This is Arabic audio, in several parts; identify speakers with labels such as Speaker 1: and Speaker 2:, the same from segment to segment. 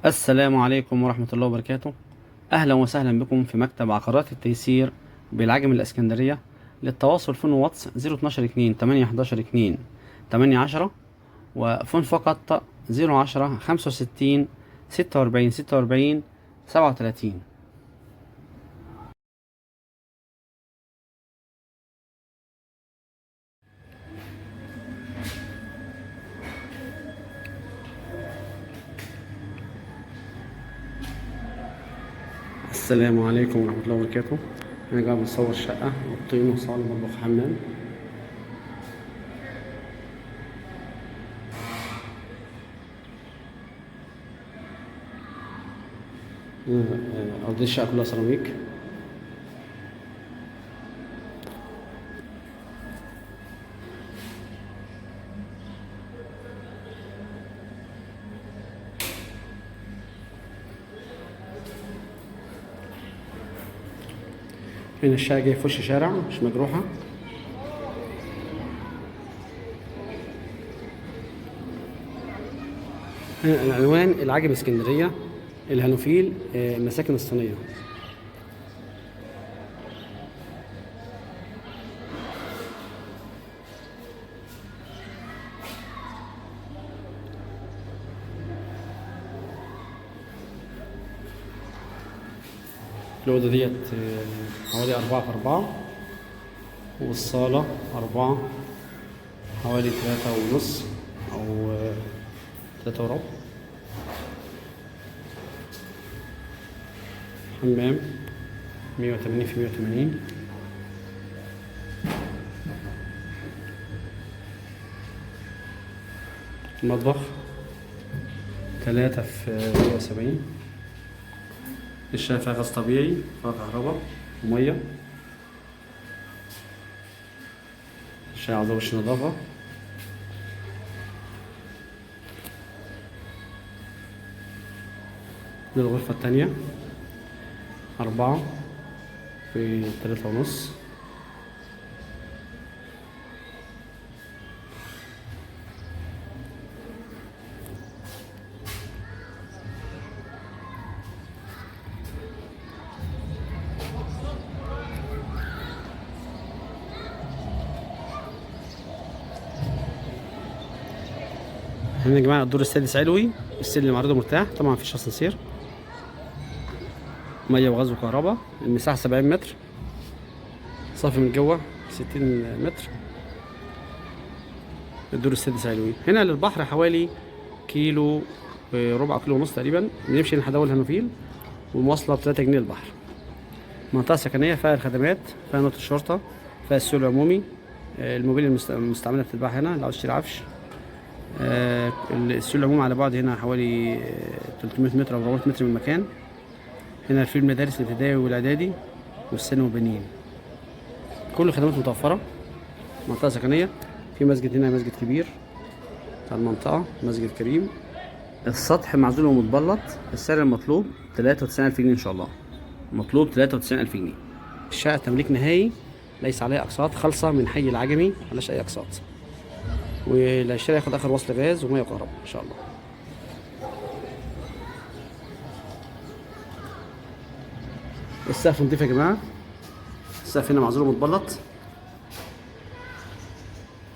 Speaker 1: السلام عليكم ورحمة الله وبركاته. أهلا وسهلا بكم في مكتب عقارات التيسير بالعجم الإسكندرية. للتواصل فون واتس 012 2 8 11 2 8 10، وفون فقط 010 65 46 46 37. السلام عليكم ورحمة الله وبركاته. أنا قاعد بصور شقة أوضتين وصالة مطبخ حمام. أرضية الشقة كلها سيراميك. هنا الشقة جاية في وش شارع، مش مجروحة. هنا العنوان العجم اسكندرية، الهانوفيل، مساكن الصينية. الأوضة ديت حوالي 4 في 4، والصالة 4 حوالي 3.5 أو 3 وربع. حمام 180 في 180. المطبخ 3 في 170. الشقة فيها غاز طبيعي، فيها كهرباء ومية. الشقة عاوزة وش نظافة. دي الغرفة التانية، 4 في 3.5. هنا يا جماعة الدور السادس علوي، السلم عرضه مرتاح، طبعا مفيش اسانسير. مية وغاز وكهرباء. المساحة 70 متر، صافي من جوه 60 متر. الدور السادس علوي. هنا للبحر حوالي كيلو وربع، كيلو ونص تقريبا. بنمشي لحد أول هانوفيل، ومواصلة ب3 جنيه البحر. منطقة سكنية، فيها الخدمات، فيها نقطة الشرطة، فيها السوق العمومي. الموبيل المستعملة بتتباع هنا لو عاوز تشتري عفش. السوق العمومي على بعد هنا حوالي 300 متر أو 400 متر من المكان. هنا في المدارس الابتدائي والإعدادي والثانوي والبنين. كل الخدمات متوفرة. منطقة سكنية. في مسجد هنا، مسجد كبير بتاع المنطقة، مسجد كريم. السطح معزول ومتبلط. السعر المطلوب 93,000 جنيه إن شاء الله. مطلوب 93,000 جنيه. الشقة تمليك نهائي، ليس عليها أقساط، خالصة من حي العجمي، ملهاش أي أقساط. واللي هيشتري ياخد آخر وصل غاز ومية وكهرباء إن شاء الله. السقف نضيف يا جماعة. السقف هنا معزول ومتبلط.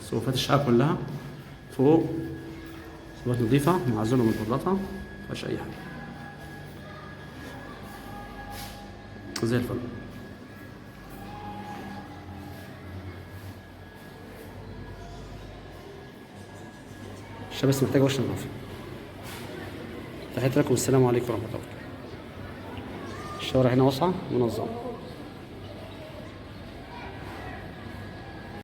Speaker 1: سقوفات الشقة كلها فوق سقوفات نضيفة معزولة ومتبلطة، مفيهاش أي حاجة، زي الفل. الشقة بس محتاجة وش نظافة. تحياتي لكم، والسلام عليكم ورحمة الله وبركاته. الشوارع هنا واسعة منظمة.